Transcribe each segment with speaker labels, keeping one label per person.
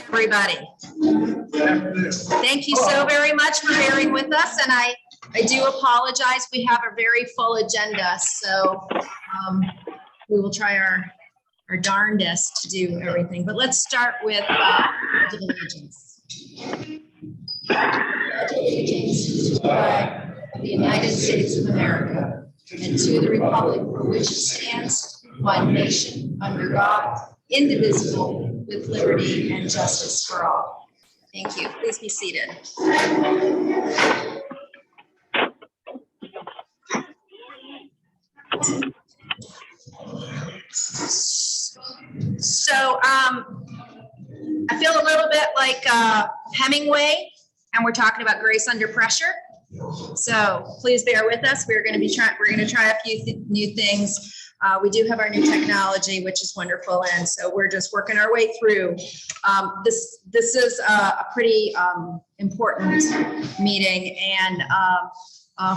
Speaker 1: Everybody. Thank you so very much for bearing with us, and I do apologize. We have a very full agenda, so we will try our darndest to do everything. But let's start with Pledge of Allegiance. Pledge of Allegiance to the flag of the United States of America and to the republic for which it stands, one nation, under God, indivisible, with liberty and justice for all. Thank you. Please be seated. So I feel a little bit like Hemingway, and we're talking about grace under pressure. So please bear with us. We're going to try a few new things. We do have our new technology, which is wonderful, and so we're just working our way through. This is a pretty important meeting, and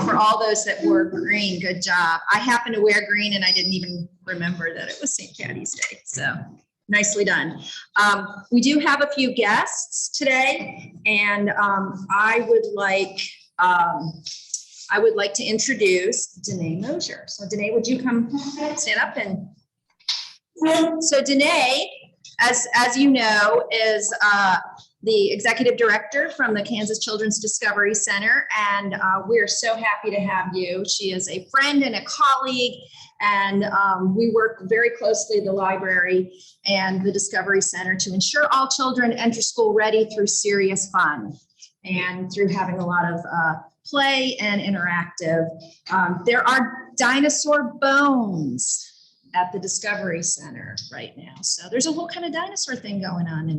Speaker 1: for all those that wore green, good job. I happen to wear green, and I didn't even remember that it was St. Patty's Day, so nicely done. We do have a few guests today, and I would like to introduce Danae Mosier. So Danae, would you come stand up? And so Danae, as you know, is the executive director from the Kansas Children's Discovery Center, and we're so happy to have you. She is a friend and a colleague, and we work very closely at the library and the Discovery Center to ensure all children enter school ready through serious fun and through having a lot of play and interactive. There are dinosaur bones at the Discovery Center right now. So there's a whole kind of dinosaur thing going on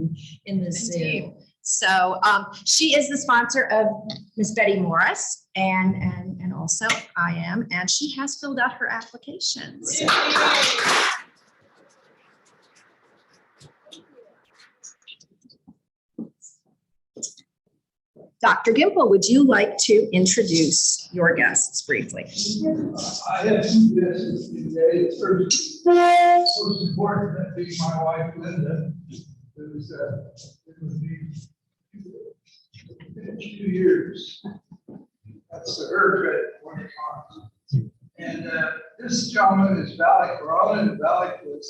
Speaker 1: in the zoo. So she is the sponsor of Miss Betty Morris, and also I am, and she has filled out her application. So. Dr. Gimple, would you like to introduce your guests briefly?
Speaker 2: I have two guests today. First, most important, that being my wife, Linda, who's been with me 2 years. That's her credit. And this gentleman is Valak Rollin, and Valak was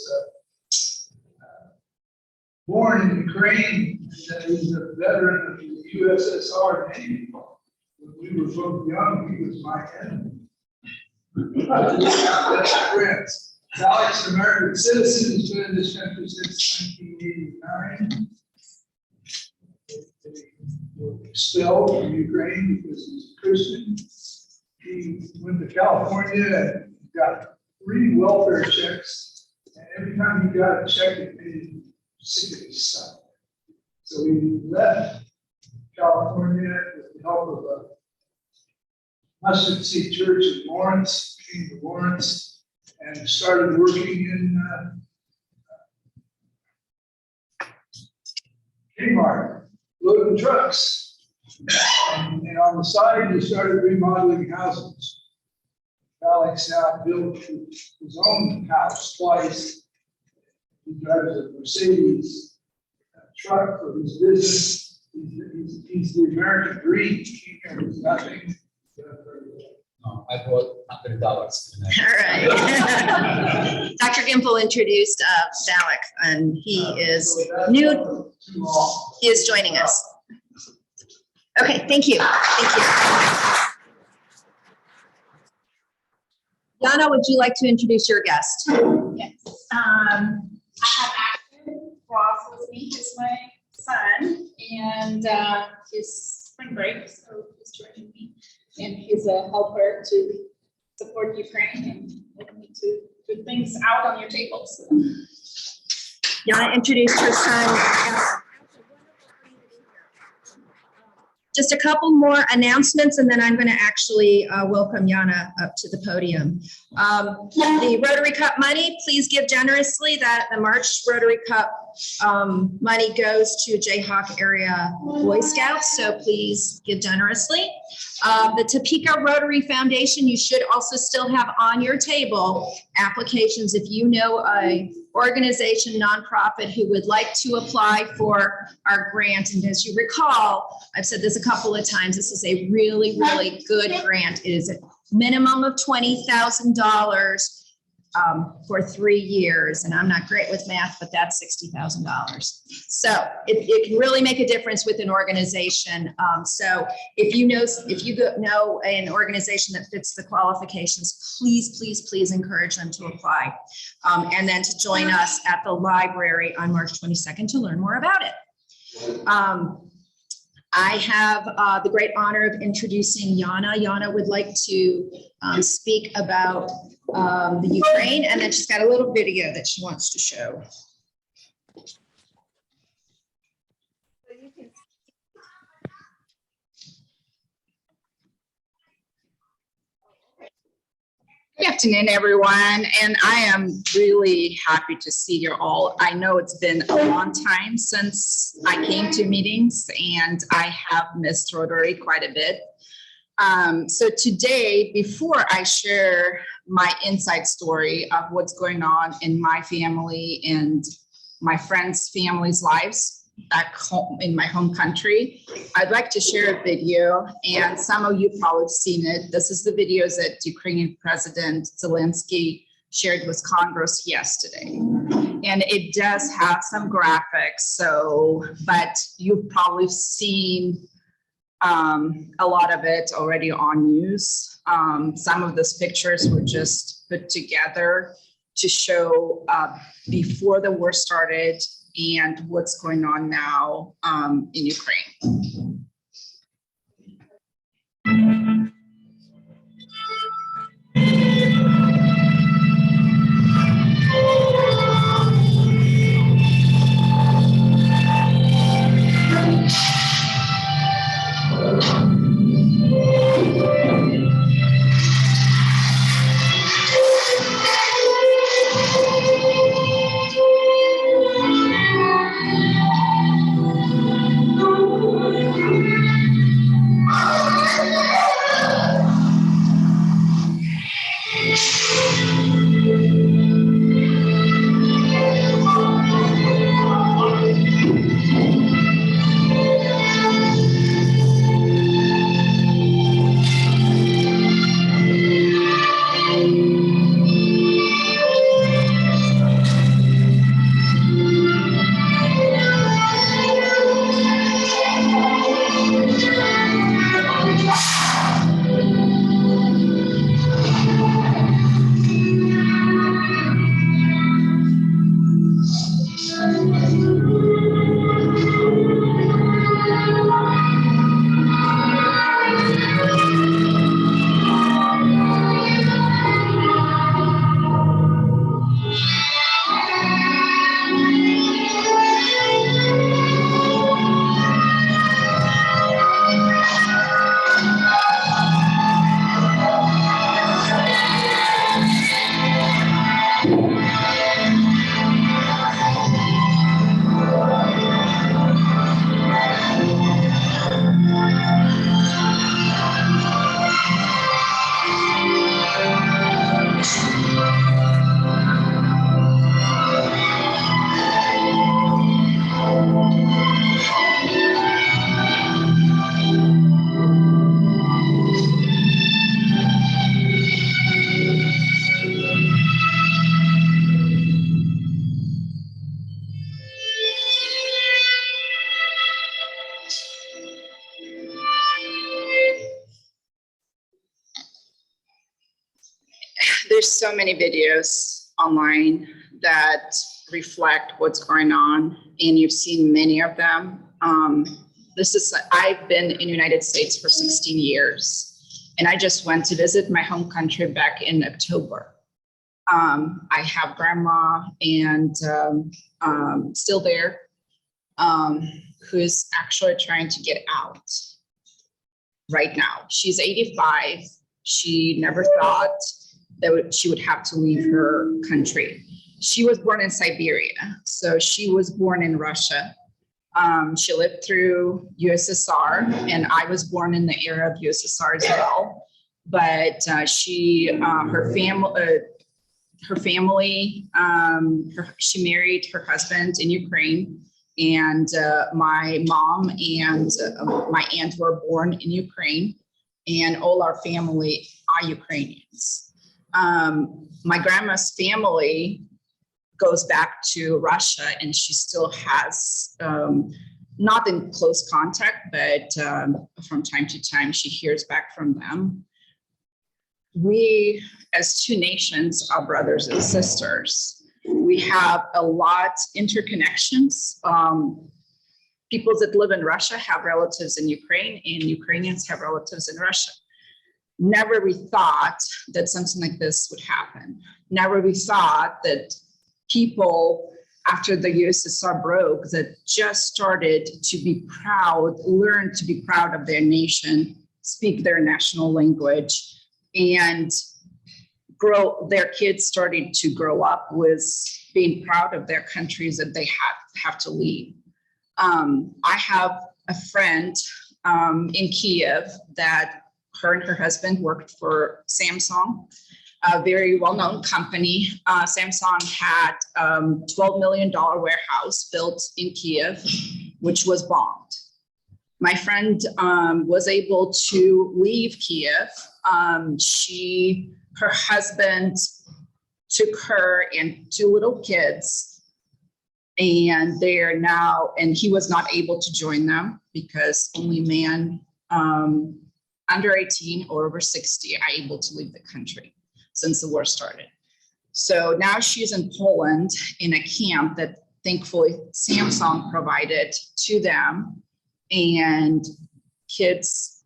Speaker 2: born in Ukraine. He's a veteran of the USSR Navy. When we were both young, he was my enemy. Best friends. Valak's an American citizen. He's been in this country since 1989. They were expelled from Ukraine because he's a Christian. He went to California and got 3 welfare checks. And every time he got a check, it made him sick of his son. So he left California with the help of a Mustard Seed Church in Lawrence, came to Lawrence, and started working in Kmart, loading trucks. And on the side, he started remodeling houses. Alex now built his own house twice. He drives a Mercedes truck for his business. He's the American dream. He knows nothing.
Speaker 3: I brought $100.
Speaker 1: All right. Dr. Gimple introduced Valak, and he is new. He is joining us. Okay, thank you. Thank you. Yana, would you like to introduce your guest?
Speaker 4: Yes. I have Ashton Ross with me. He's my son, and he's spring break, so he's joining me. And he's a helper to support Ukraine and looking to put things out on your tables. So.
Speaker 1: Yana introduced her son. Just a couple more announcements, and then I'm going to actually welcome Yana up to the podium. The Rotary Cup money, please give generously. That the March Rotary Cup money goes to Jayhawk area Boy Scouts, so please give generously. The Topeka Rotary Foundation, you should also still have on your table applications if you know a organization, nonprofit who would like to apply for our grant. And as you recall, I've said this a couple of times, this is a really, really good grant. It is a minimum of $20,000 for 3 years. And I'm not great with math, but that's $60,000. So it can really make a difference with an organization. So if you know an organization that fits the qualifications, please, please, please encourage them to apply. And then to join us at the library on March 22nd to learn more about it. I have the great honor of introducing Yana. Yana would like to speak about the Ukraine, and then she's got a little video that she wants to show.
Speaker 5: Good afternoon, everyone, and I am really happy to see you all. I know it's been a long time since I came to meetings, and I have missed Rotary quite a bit. So today, before I share my inside story of what's going on in my family and my friends' families' lives back home in my home country, I'd like to share a video, and some of you probably have seen it. This is the videos that Ukrainian President Zelensky shared with Congress yesterday. And it does have some graphics, but you've probably seen a lot of it already on news. Some of those pictures were just put together to show before the war started and what's going on now in Ukraine. There's so many videos online that reflect what's going on, and you've seen many of them. I've been in the United States for 16 years, and I just went to visit my home country back in October. I have grandma and still there, who's actually trying to get out right now. She's 85. She never thought that she would have to leave her country. She was born in Siberia, so she was born in Russia. She lived through USSR, and I was born in the era of USSR as well. But her family, she married her husband in Ukraine, and my mom and my aunt were born in Ukraine, and all our family are Ukrainians. My grandma's family goes back to Russia, and she still has, not in close contact, but from time to time she hears back from them. We, as two nations, are brothers and sisters. We have a lot interconnections. People that live in Russia have relatives in Ukraine, and Ukrainians have relatives in Russia. Never we thought that something like this would happen. Never we thought that people after the USSR broke that just started to be proud, learn to be proud of their nation, speak their national language, and their kids started to grow up with being proud of their countries that they have to leave. I have a friend in Kiev that her and her husband worked for Samsung, a very well-known company. Samsung had $12 million warehouse built in Kiev, which was bombed. My friend was able to leave Kiev. Her husband took her and two little kids, and they are now, and he was not able to join them because only men under 18 or over 60 are able to leave the country since the war started. So now she's in Poland in a camp that thankfully Samsung provided to them, and kids,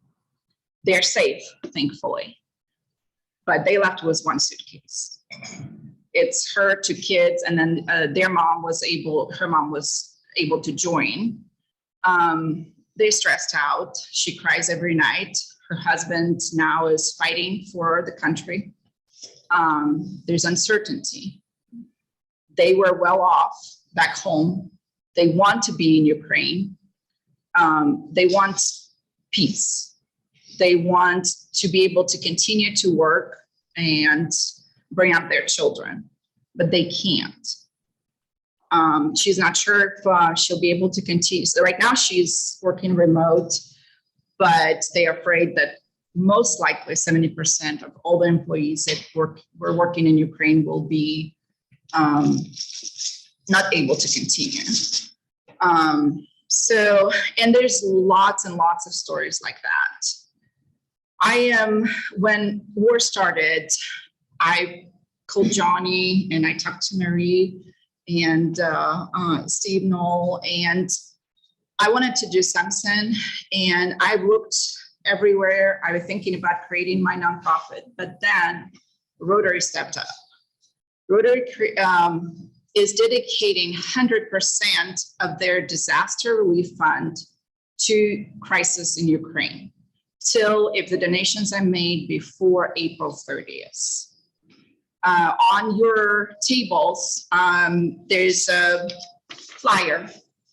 Speaker 5: they're safe, thankfully. But they left with one suitcase. It's her, two kids, and then her mom was able to join. They're stressed out. She cries every night. Her husband now is fighting for the country. There's uncertainty. They were well off back home. They want to be in Ukraine. They want peace. They want to be able to continue to work and bring up their children, but they can't. She's not sure if she'll be able to continue. So right now she's working remote, but they are afraid that most likely 70% of all the employees that were working in Ukraine will be not able to continue. And there's lots and lots of stories like that. When war started, I called Johnny and I talked to Marie and Steve Knoll, and I wanted to do something, and I looked everywhere. I was thinking about creating my nonprofit, but then Rotary stepped up. Rotary is dedicating 100% of their disaster relief fund to crisis in Ukraine, till if the donations are made before April 30th. On your tables, there's a flyer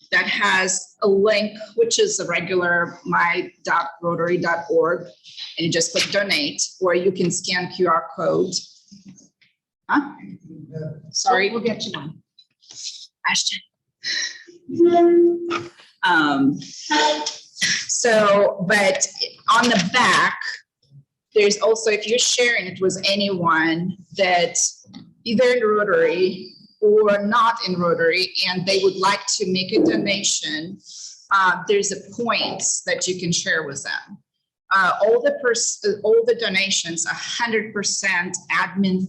Speaker 5: that has a link, which is a regular my.rotary.org, and you just click donate, or you can scan QR code. Huh? Sorry. We'll get you one. Ashton. But on the back, there's also, if you're sharing it with anyone that either in Rotary or not in Rotary, and they would like to make a donation, there's a points that you can share with them. All the donations, 100% admin,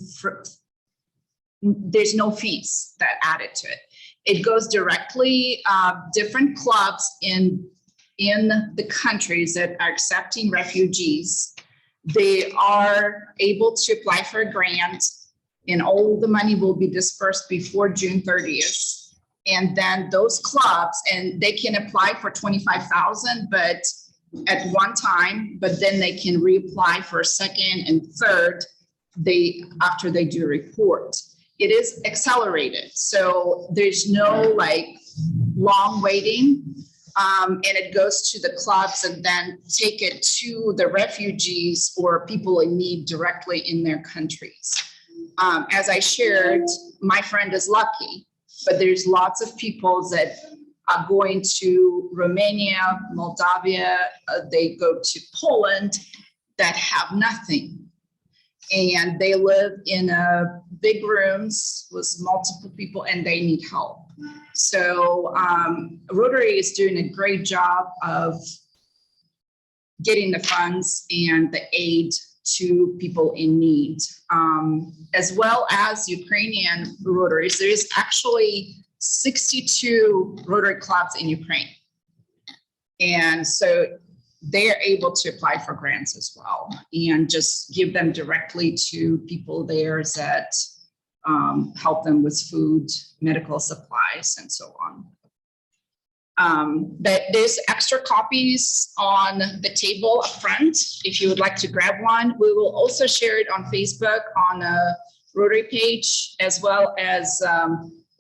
Speaker 5: there's no fees that added to it. It goes directly, different clubs in the countries that are accepting refugees. They are able to apply for a grant, and all the money will be dispersed before June 30th. And then those clubs, and they can apply for 25,000, but at one time, but then they can reapply for a second and third after they do a report. It is accelerated, so there's no long waiting, and it goes to the clubs and then take it to the refugees or people in need directly in their countries. as I shared, my friend is lucky, but there's lots of people that are going to Romania, Moldavia, they go to Poland that have nothing. And they live in big rooms with multiple people and they need help. So Rotary is doing a great job of getting the funds and the aid to people in need, as well as Ukrainian Rotaries. There is actually 62 Rotary clubs in Ukraine. And so they're able to apply for grants as well and just give them directly to people there that help them with food, medical supplies, and so on. But there's extra copies on the table up front if you would like to grab one. We will also share it on Facebook on a Rotary page, as well as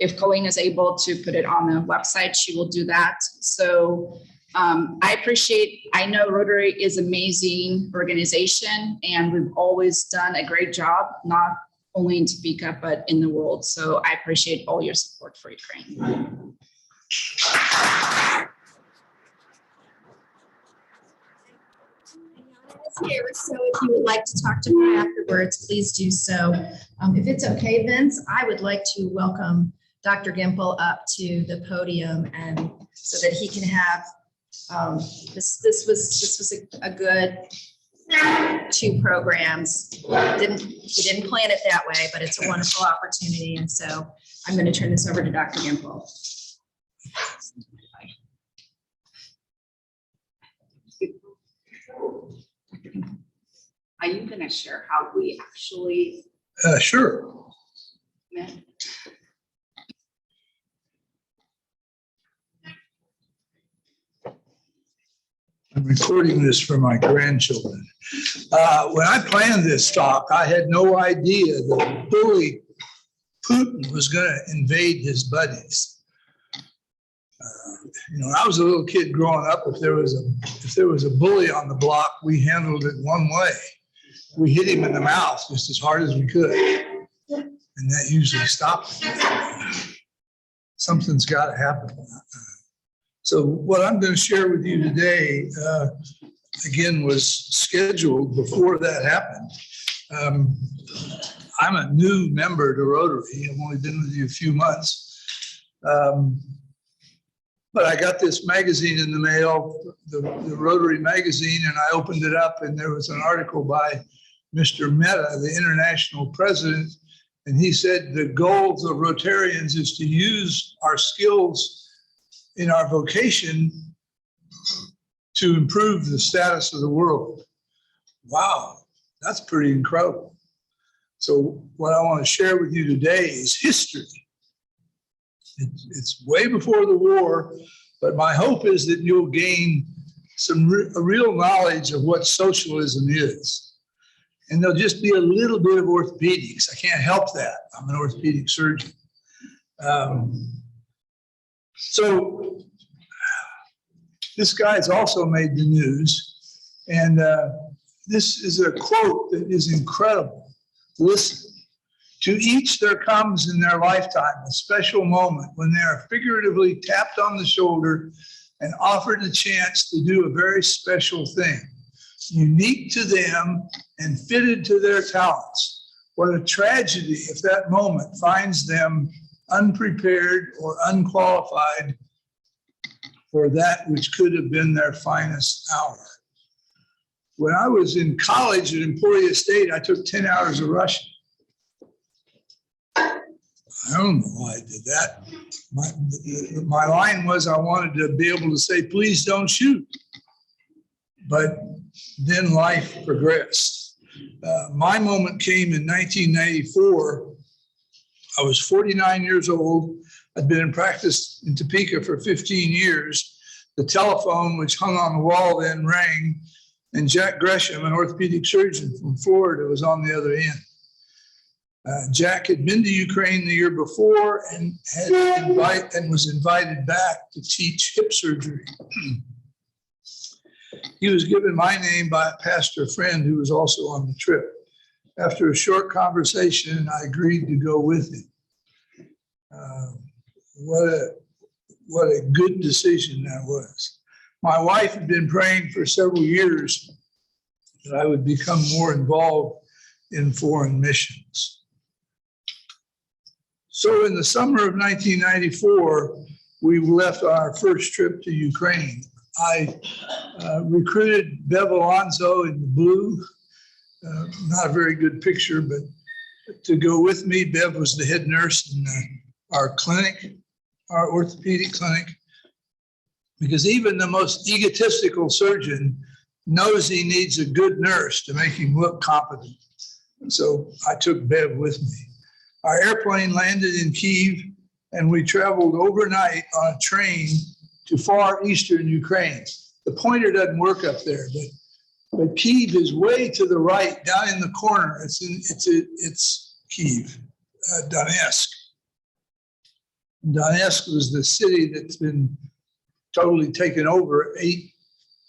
Speaker 5: if Colleen is able to put it on the website, she will do that. So I know Rotary is an amazing organization and we've always done a great job, not only in Topeka, but in the world. So I appreciate all your support for Ukraine.
Speaker 1: Here, so if you would like to talk to her afterwards, please do so. If it's okay, Vince, I would like to welcome Dr. Gimple up to the podium and so that he can have this was a good 2 programs. He didn't plan it that way, but it's a wonderful opportunity. And so I'm going to turn this over to Dr. Gimple.
Speaker 5: Are you going to share how we actually
Speaker 2: Sure.
Speaker 5: met?
Speaker 2: I'm recording this for my grandchildren. When I planned this talk, I had no idea that bully Putin was going to invade his buddies. When I was a little kid growing up, if there was a bully on the block, we handled it one way. We hit him in the mouth just as hard as we could, and that usually stopped it. Something's got to happen. So what I'm going to share with you today, again, was scheduled before that happened. I'm a new member to Rotary. I've only been with you a few months. But I got this magazine in the mail, the Rotary magazine, and I opened it up and there was an article by Mr. Mehta, the international president, and he said the goals of Rotarians is to use our skills in our vocation to improve the status of the world. Wow, that's pretty incredible. So what I want to share with you today is history. It's way before the war, but my hope is that you'll gain a real knowledge of what socialism is. And there'll just be a little bit of orthopedics. I can't help that. I'm an orthopedic surgeon. So this guy's also made the news. And this is a quote that is incredible. Listen. To each there comes in their lifetime a special moment when they are figuratively tapped on the shoulder and offered a chance to do a very special thing, unique to them and fitted to their talents. What a tragedy if that moment finds them unprepared or unqualified for that which could have been their finest hour. When I was in college at Emporia State, I took 10 hours of Russian. I don't know why I did that. My line was I wanted to be able to say, please don't shoot. But then life progressed. My moment came in 1994. I was 49 years old. I'd been in practice in Topeka for 15 years. The telephone, which hung on the wall, then rang, and Jack Gresham, an orthopedic surgeon from Florida, was on the other end. Jack had been to Ukraine the year before and was invited back to teach hip surgery. He was given my name by a pastor friend who was also on the trip. After a short conversation, I agreed to go with him. What a good decision that was. My wife had been praying for several years that I would become more involved in foreign missions. So in the summer of 1994, we left on our first trip to Ukraine. I recruited Bev Alonso in the blue, not a very good picture, but to go with me. Bev was the head nurse in our clinic, our orthopedic clinic, because even the most egotistical surgeon knows he needs a good nurse to make him look competent. So I took Bev with me. Our airplane landed in Kyiv, and we traveled overnight on a train to far eastern Ukraine. The pointer doesn't work up there, but Kyiv is way to the right, down in the corner. It's Kyiv, Donetsk. Donetsk was the city that's been totally taken over 8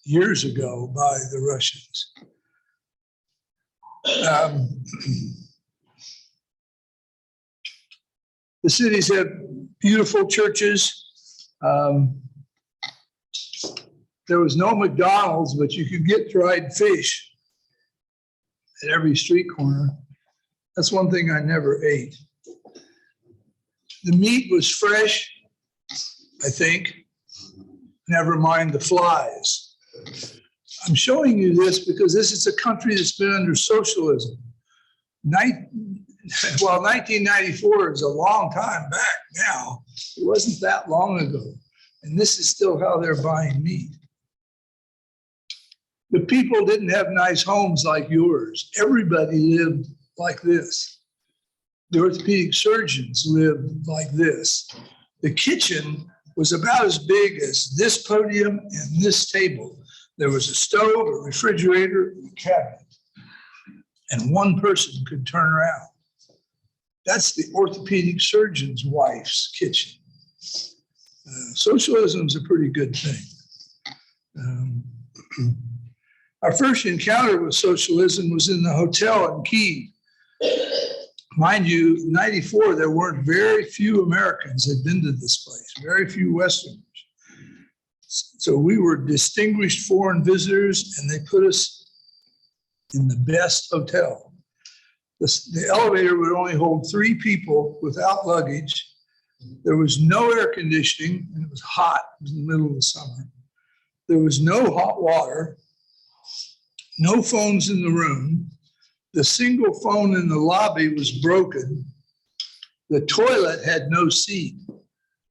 Speaker 2: years ago by the Russians. The cities have beautiful churches. There was no McDonald's, but you could get dried fish at every street corner. That's one thing I never ate. The meat was fresh, I think. Never mind the flies. I'm showing you this because this is a country that's been under socialism. 1994 is a long time back now. It wasn't that long ago. And this is still how they're buying meat. The people didn't have nice homes like yours. Everybody lived like this. The orthopedic surgeons lived like this. The kitchen was about as big as this podium and this table. There was a stove, a refrigerator, a cabinet, and one person could turn around. That's the orthopedic surgeon's wife's kitchen. Socialism is a pretty good thing. Our first encounter with socialism was in the hotel in Kyiv. Mind you, in 94, there weren't very few Americans had been to this place, very few Westerners. So we were distinguished foreign visitors, and they put us in the best hotel. The elevator would only hold 3 people without luggage. There was no air conditioning, and it was hot. It was in the middle of the summer. There was no hot water, no phones in the room. The single phone in the lobby was broken. The toilet had no seat.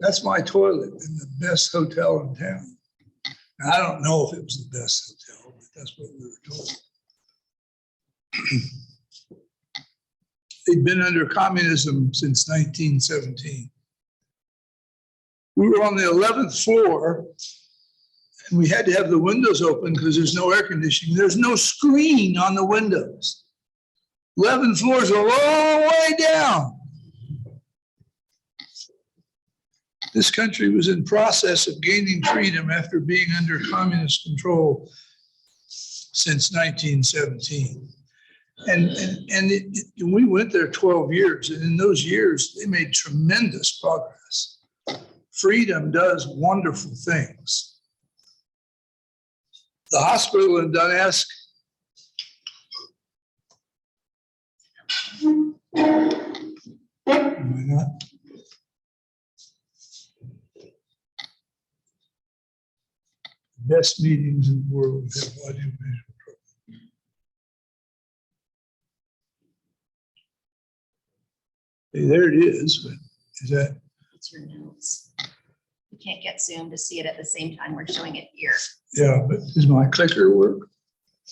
Speaker 2: That's my toilet in the best hotel in town. Now, I don't know if it was the best hotel, but that's what we were told. They'd been under communism since 1917. We were on the 11th floor, and we had to have the windows open because there's no air conditioning. There's no screen on the windows. 11 floors a long way down. This country was in process of gaining freedom after being under communist control since 1917. And we went there 12 years, and in those years, they made tremendous progress. Freedom does wonderful things. The hospital in Donetsk, best meetings in the world with have audiovisual program. Hey, there it is, but is that?
Speaker 1: It's your notes. You can't get Zoom to see it at the same time we're showing it here.
Speaker 2: Yeah, but does my clicker work?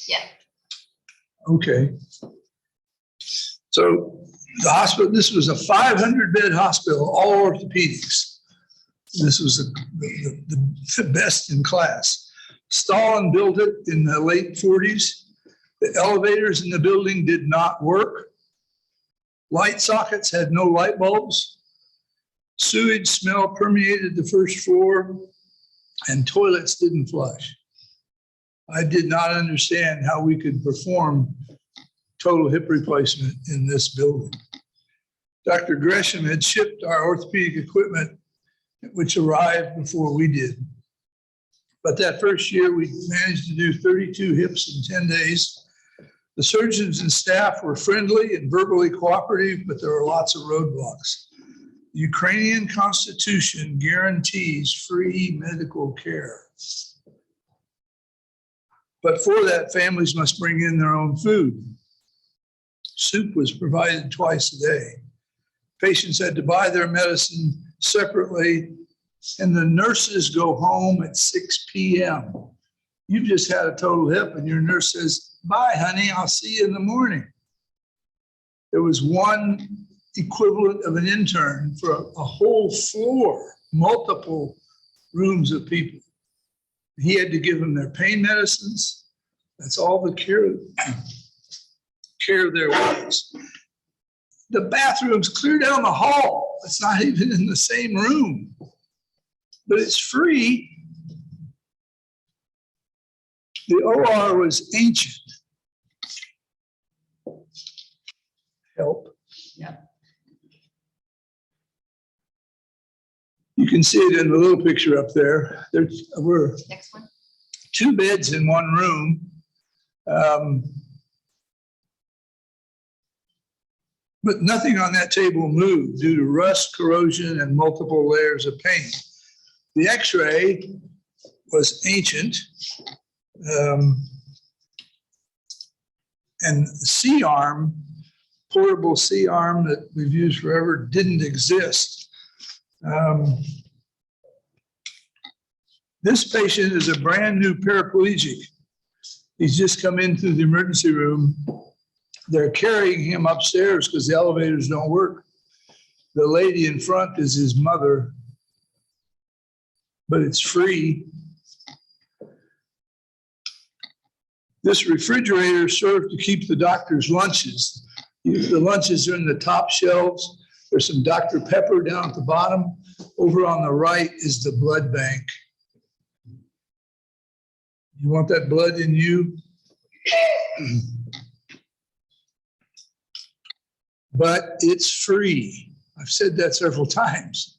Speaker 1: Yeah.
Speaker 2: Okay. So the hospital, this was a 500-bed hospital, all orthopedics. This was the best in class. Stalin built it in the late 40s. The elevators in the building did not work. Light sockets had no light bulbs. Sewage smell permeated the first floor, and toilets didn't flush. I did not understand how we could perform total hip replacement in this building. Dr. Gresham had shipped our orthopedic equipment, which arrived before we did. But that first year, we managed to do 32 hips in 10 days. The surgeons and staff were friendly and verbally cooperative, but there were lots of roadblocks. The Ukrainian Constitution guarantees free medical care. But for that, families must bring in their own food. Soup was provided twice a day. Patients had to buy their medicine separately, and the nurses go home at 6 p.m. You've just had a total hip, and your nurse says, "Bye, honey, I'll see you in the morning." There was one equivalent of an intern for a whole floor, multiple rooms of people. He had to give them their pain medicines. That's all the care there was. The bathroom's clear down the hall. It's not even in the same room, but it's free. The OR was ancient. Help.
Speaker 1: Yeah.
Speaker 2: You can see it in the little picture up there. There were
Speaker 1: Next one.
Speaker 2: 2 beds in one room. But nothing on that table moved due to rust, corrosion, and multiple layers of paint. The X-ray was ancient. And the C-arm, portable C-arm that we've used forever, didn't exist. This patient is a brand new paraplegic. He's just come in through the emergency room. They're carrying him upstairs because the elevators don't work. The lady in front is his mother, but it's free. This refrigerator served to keep the doctor's lunches. The lunches are in the top shelves. There's some Dr. Pepper down at the bottom. Over on the right is the blood bank. You want that blood in you? But it's free. I've said that several times.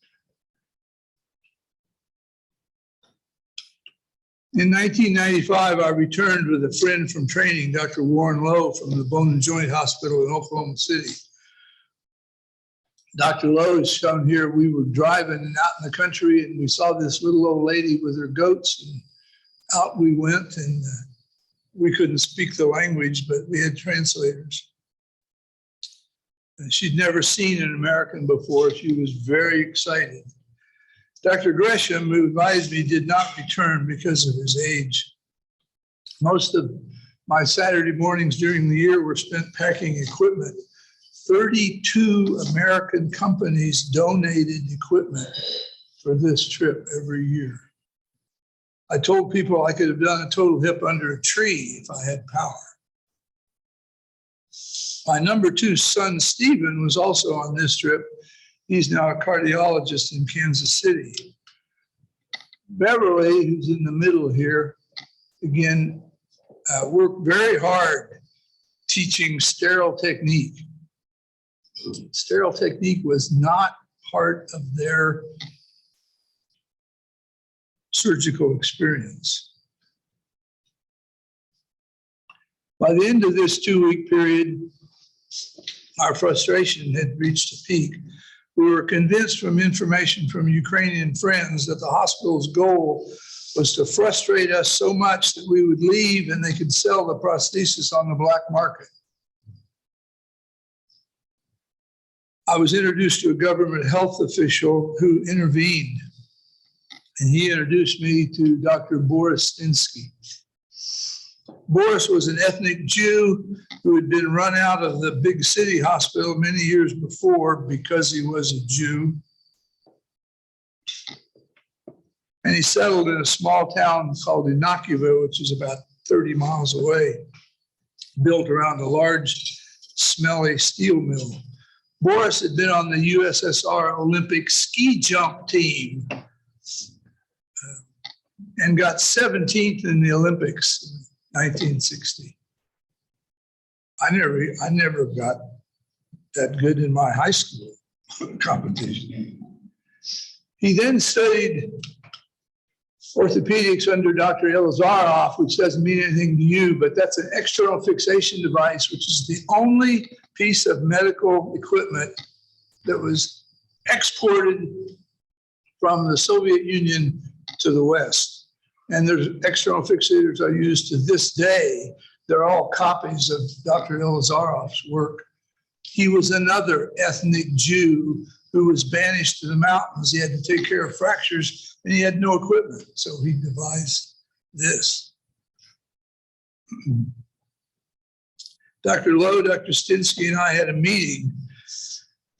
Speaker 2: In 1995, I returned with a friend from training, Dr. Warren Lowe from the Bone and Joint Hospital in Oklahoma City. Dr. Lowe is shown here. We were driving out in the country and we saw this little old lady with her goats, and out we went, and we couldn't speak the language, but we had translators. And she'd never seen an American before. She was very excited. Dr. Gresham, who advised me, did not return because of his age. Most of my Saturday mornings during the year were spent packing equipment. 32 American companies donated equipment for this trip every year. I told people I could have done a total hip under a tree if I had power. My number 2 son, Stephen, was also on this trip. He's now a cardiologist in Kansas City. Beverly, who's in the middle here, again, worked very hard teaching sterile technique. Sterile technique was not part of their surgical experience. By the end of this 2-week period, our frustration had reached a peak. We were convinced from information from Ukrainian friends that the hospital's goal was to frustrate us so much that we would leave and they could sell the prosthesis on the black market. I was introduced to a government health official who intervened, and he introduced me to Dr. Boris Stinsky. Boris was an ethnic Jew who had been run out of the big city hospital many years before because he was a Jew. And he settled in a small town called Inakiva, which is about 30 miles away, built around a large, smelly steel mill. Boris had been on the USSR Olympic ski jump team and got 17th in the Olympics in 1960. I never got that good in my high school competition. He then studied orthopedics under Dr. Elazaroff, which doesn't mean anything to you, but that's an external fixation device, which is the only piece of medical equipment that was exported from the Soviet Union to the West. And there's external fixators are used to this day. They're all copies of Dr. Elazaroff's work. He was another ethnic Jew who was banished to the mountains. He had to take care of fractures and he had no equipment. So he devised this. Dr. Lowe, Dr. Stinsky, and I had a meeting,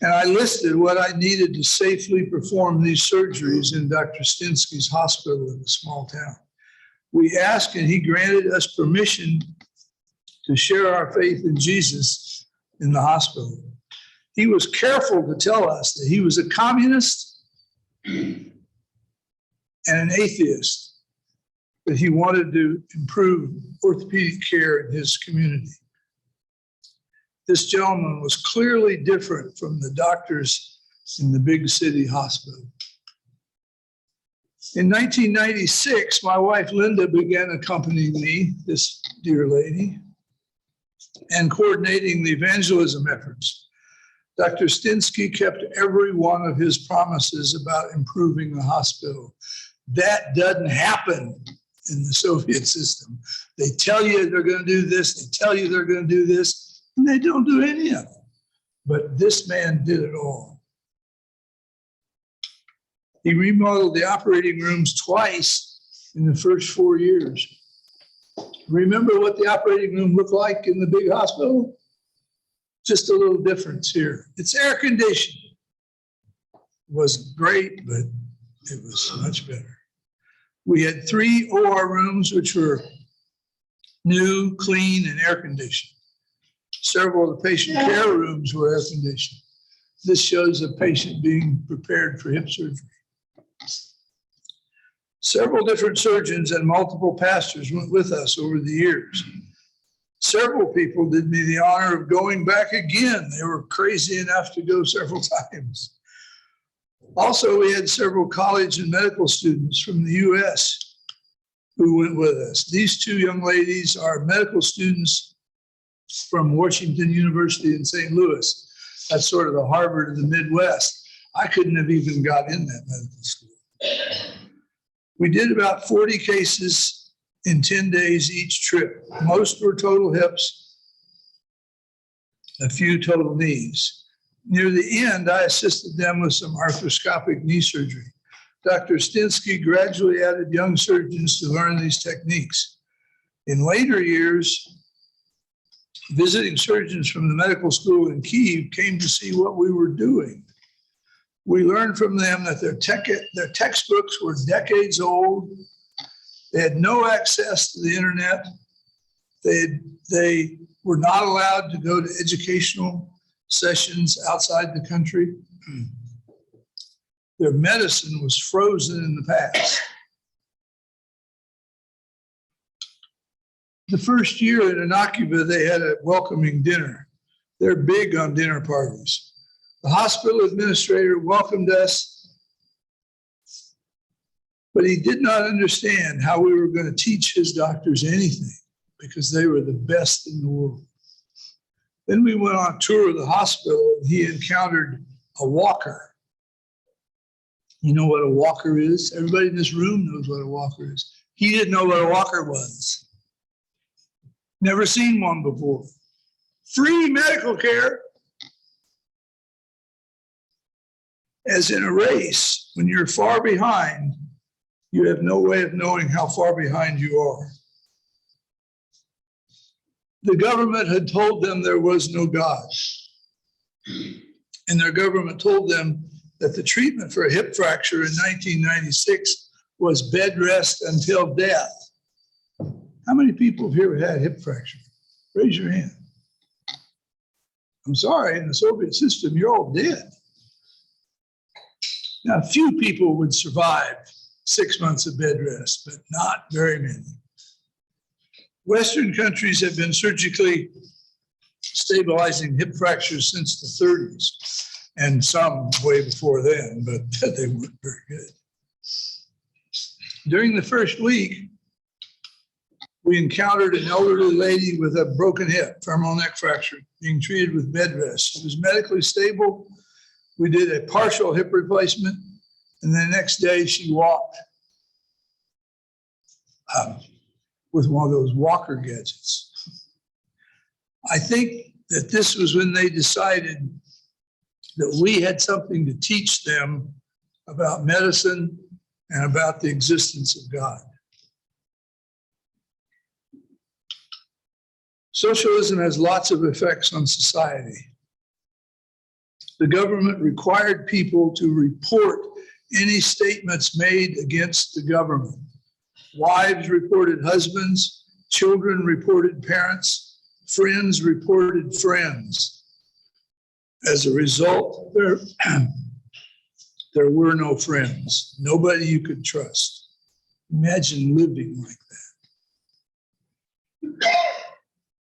Speaker 2: and I listed what I needed to safely perform these surgeries in Dr. Stinsky's hospital in a small town. We asked, and he granted us permission to share our faith in Jesus in the hospital. He was careful to tell us that he was a communist and an atheist, that he wanted to improve orthopedic care in his community. This gentleman was clearly different from the doctors in the big city hospital. In 1996, my wife Linda began accompanying me, this dear lady, and coordinating the evangelism efforts. Dr. Stinsky kept every one of his promises about improving the hospital. That doesn't happen in the Soviet system. They tell you they're going to do this, they tell you they're going to do this, and they don't do any of it. But this man did it all. He remodeled the operating rooms twice in the first 4 years. Remember what the operating room looked like in the big hospital? Just a little difference here. It's air conditioned. It wasn't great, but it was much better. We had 3 OR rooms, which were new, clean, and air conditioned. Several of the patient care rooms were air conditioned. This shows a patient being prepared for hip surgery. Several different surgeons and multiple pastors went with us over the years. Several people did me the honor of going back again. They were crazy enough to go several times. Also, we had several college and medical students from the US who went with us. These 2 young ladies are medical students from Washington University in St. Louis. That's sort of the Harvard of the Midwest. I couldn't have even got in that medical school. We did about 40 cases in 10 days each trip. Most were total hips, a few total knees. Near the end, I assisted them with some arthroscopic knee surgery. Dr. Stinsky gradually added young surgeons to learn these techniques. In later years, visiting surgeons from the medical school in Kyiv came to see what we were doing. We learned from them that their textbooks were decades old. They had no access to the internet. They were not allowed to go to educational sessions outside the country. Their medicine was frozen in the past. The first year at Inocuba, they had a welcoming dinner. They're big on dinner parties. The hospital administrator welcomed us, but he did not understand how we were going to teach his doctors anything because they were the best in the world. Then we went on tour of the hospital and he encountered a walker. You know what a walker is? Everybody in this room knows what a walker is. He didn't know what a walker was. Never seen one before. Free medical care. As in a race, when you're far behind, you have no way of knowing how far behind you are. The government had told them there was no God. And their government told them that the treatment for a hip fracture in 1996 was bed rest until death. How many people have here had hip fracture? Raise your hand. I'm sorry, in the Soviet system, you're all dead. Now, few people would survive 6 months of bed rest, but not very many. Western countries have been surgically stabilizing hip fractures since the 30s, and some way before then, but they weren't very good. During the first week, we encountered an elderly lady with a broken hip, femoral neck fracture, being treated with bed rest. She was medically stable. We did a partial hip replacement, and the next day she walked with one of those walker gadgets. I think that this was when they decided that we had something to teach them about medicine and about the existence of God. Socialism has lots of effects on society. The government required people to report any statements made against the government. Wives reported husbands, children reported parents, friends reported friends. As a result, there were no friends, nobody you could trust. Imagine living like that.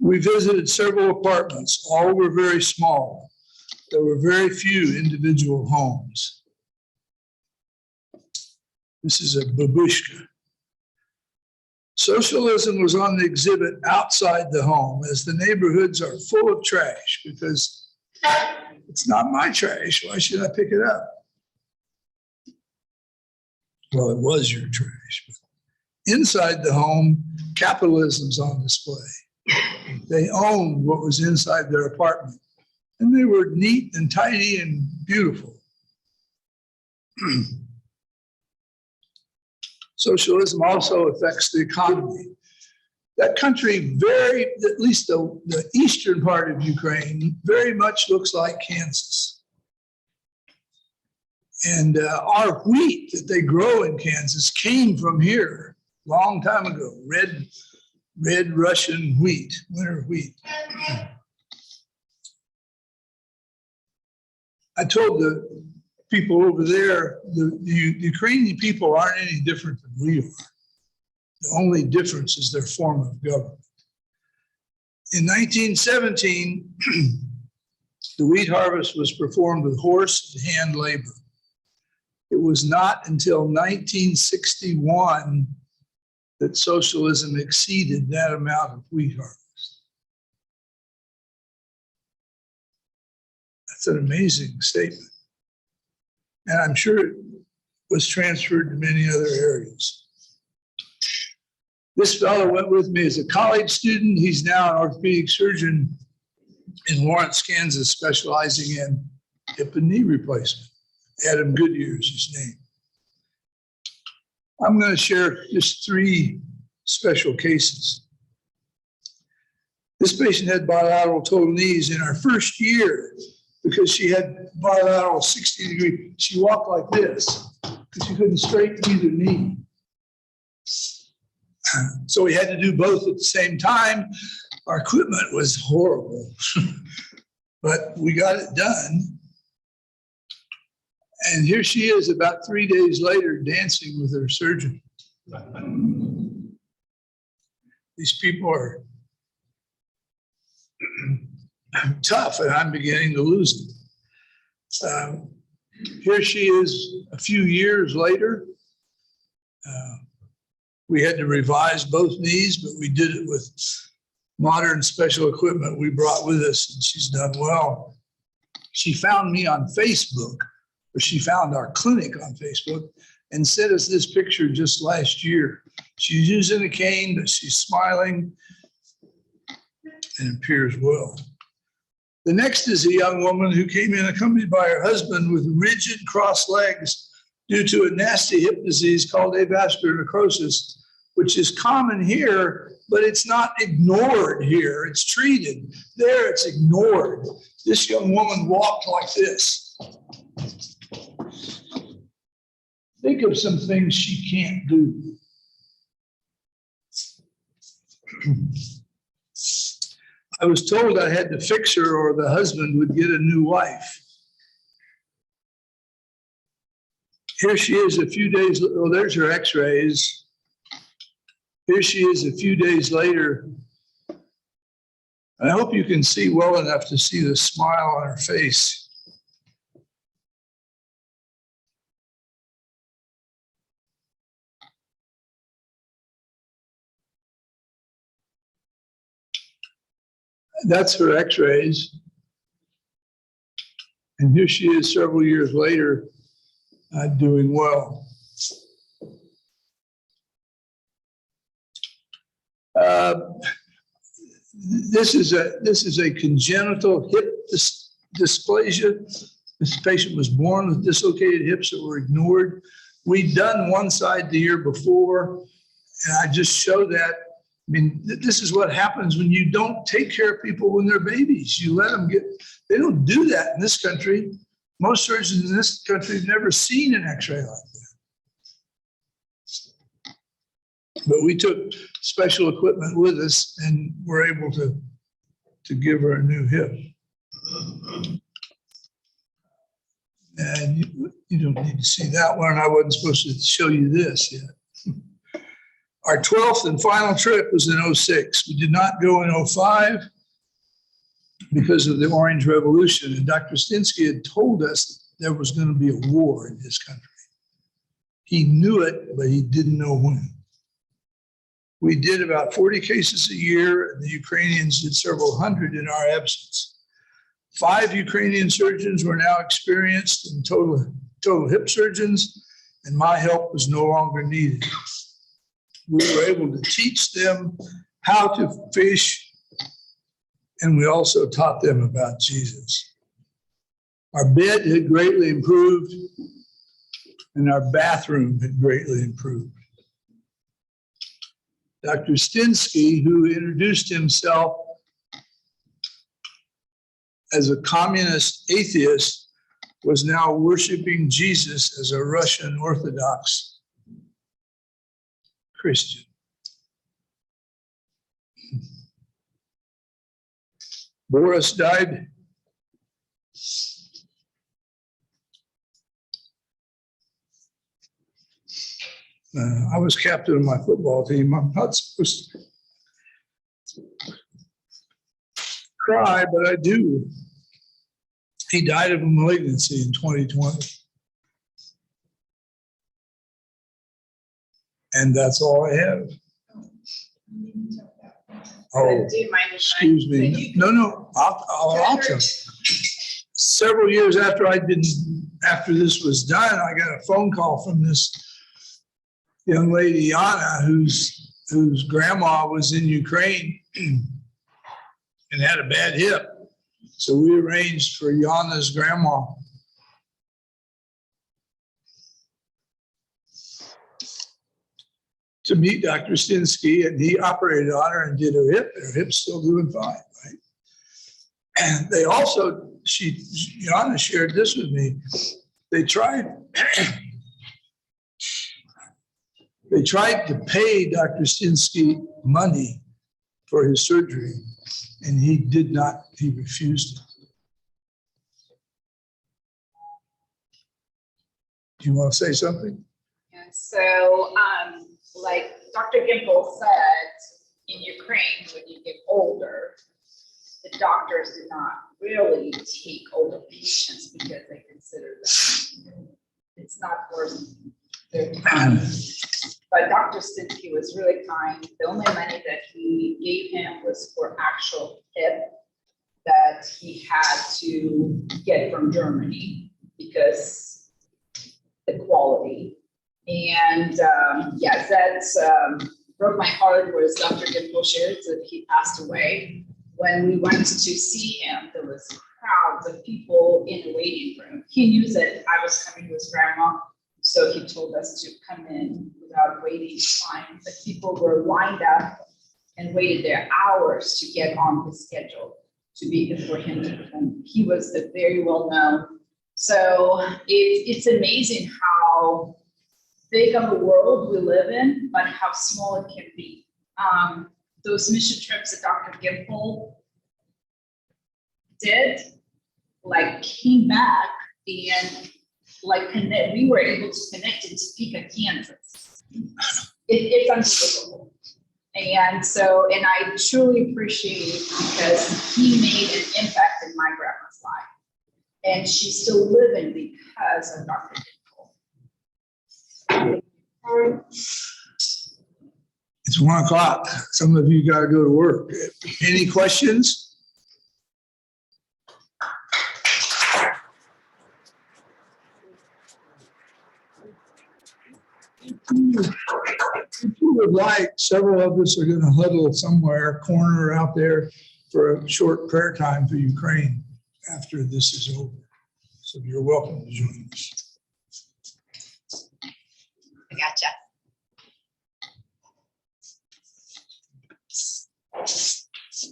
Speaker 2: We visited several apartments. All were very small. There were very few individual homes. This is a babushka. Socialism was on the exhibit outside the home, as the neighborhoods are full of trash, because it's not my trash. Why should I pick it up? Well, it was your trash. But inside the home, capitalism's on display. They owned what was inside their apartment, and they were neat and tidy and beautiful. Socialism also affects the economy. That country at least the eastern part of Ukraine, very much looks like Kansas. And our wheat that they grow in Kansas came from here a long time ago, red Russian wheat, winter wheat. I told the people over there, the Ukrainian people aren't any different than we are. The only difference is their form of government. In 1917, the wheat harvest was performed with horse and hand labor. It was not until 1961 that socialism exceeded that amount of wheat harvest. That's an amazing statement. And I'm sure it was transferred to many other areas. This fellow went with me as a college student. He's now an orthopedic surgeon in Lawrence, Kansas, specializing in hip and knee replacement. Adam Goodyear is his name. I'm going to share just 3 special cases. This patient had bilateral total knees in our first year because she had bilateral 60-degree. She walked like this because she couldn't straighten either knee. So we had to do both at the same time. Our equipment was horrible, but we got it done. And here she is about 3 days later dancing with her surgeon. These people are tough, and I'm beginning to lose them. Here she is a few years later. We had to revise both knees, but we did it with modern special equipment we brought with us, and she's done well. She found me on Facebook, or she found our clinic on Facebook, and sent us this picture just last year. She's using a cane, but she's smiling and appears well. The next is a young woman who came in accompanied by her husband with rigid crossed legs due to a nasty hip disease called avascular necrosis, which is common here, but it's not ignored here. It's treated. There, it's ignored. This young woman walked like this. Think of some things she can't do. I was told I had to fix her or the husband would get a new wife. Here she is a few days, oh, there's her x-rays. Here she is a few days later I hope you can see well enough to see the smile on her face. That's her x-rays. And here she is several years later, doing well. This is a congenital hip dysplasia. This patient was born with dislocated hips that were ignored. We'd done one side the year before, and I just show that. I mean, this is what happens when you don't take care of people when they're babies. You let them they don't do that in this country. Most surgeons in this country have never seen an x-ray like that. But we took special equipment with us and were able to give her a new hip. And you don't need to see that one. I wasn't supposed to show you this yet. Our 12th and final trip was in 06. We did not go in 05 because of the Orange Revolution. And Dr. Stinsky had told us there was going to be a war in this country. He knew it, but he didn't know when. We did about 40 cases a year, and the Ukrainians did several hundred in our absence. 5 Ukrainian surgeons were now experienced in total hip surgeons, and my help was no longer needed. We were able to teach them how to fish, and we also taught them about Jesus. Our bed had greatly improved, and our bathroom had greatly improved. Dr. Stinsky, who introduced himself as a communist atheist, was now worshiping Jesus as a Russian Orthodox Christian. Boris died. I was captain of my football team. I'm not supposed to cry, but I do. He died of a malignancy in 2020. And that's all I have. Oh,
Speaker 4: Do you mind if I-
Speaker 2: excuse me. No, I'll tell. Several years after after this was done, I got a phone call from this young lady, Yana, whose grandma was in Ukraine and had a bad hip. So we arranged for Yana's grandma to meet Dr. Stinsky, and he operated on her and did her hip, and her hip's still doing fine, right? And they also, Yana shared this with me, they tried to pay Dr. Stinsky money for his surgery, and he refused it. Do you want to say something?
Speaker 5: Yeah, so, like Dr. Gimple said, in Ukraine, when you get older, the doctors do not really take older patients because they consider that it's not worth their time. But Dr. Stinsky was really kind. The only money that he gave him was for actual hip that he had to get from Germany because the quality. And yes, that broke my heart was Dr. Gimple shared that he passed away. When we went to see him, there was crowds of people in the waiting room. He knew that I was coming with grandma, so he told us to come in without waiting time. But people were lined up and waited their hours to get on the schedule to be for him to come. He was the very well known. So it's amazing how big of a world we live in, but how small it can be. Those mission trips that Dr. Gimple did, like came back and we were able to connect in Topeka, Kansas. It's unbelievable. And so, and I truly appreciate it because he made an impact in my grandma's life. And she's still living because of Dr. Gimple.
Speaker 2: It's 1 o'clock. Some of you gotta go to work. Any questions? If you would like, several of us are gonna huddle somewhere, corner out there for a short prayer time for Ukraine after this is over. So you're welcome to join us.
Speaker 1: I gotcha.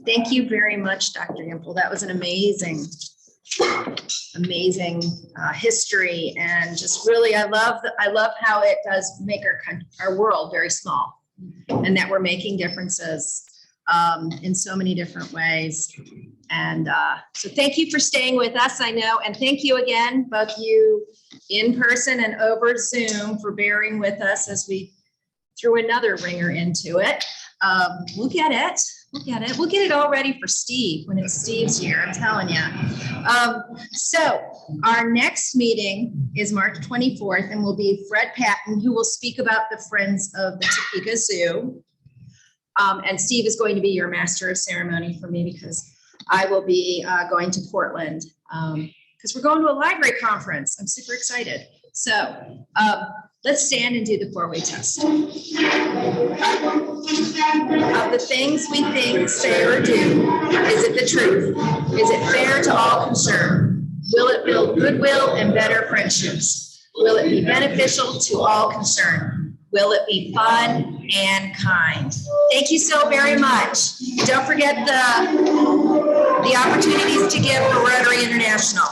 Speaker 1: Thank you very much, Dr. Gimple. That was an amazing history, and just really, I love how it does make our world very small, and that we're making differences in so many different ways. And so thank you for staying with us, I know, and thank you again, both you in person and over Zoom, for bearing with us as we threw another ringer into it. We'll get it. We'll get it all ready for Steve when it's Steve's year, I'm telling you. So our next meeting is March 24th, and will be Fred Patton, who will speak about the Friends of the Topeka Zoo. And Steve is going to be your master of ceremony for me, because I will be going to Portland, because we're going to a library conference. I'm super excited. So let's stand and do the 4-way test. Of the things we think, say, or do, is it the truth? Is it fair to all concerned? Will it build goodwill and better friendships? Will it be beneficial to all concerned? Will it be fun and kind? Thank you so very much. Don't forget the opportunities to give for Rotary International.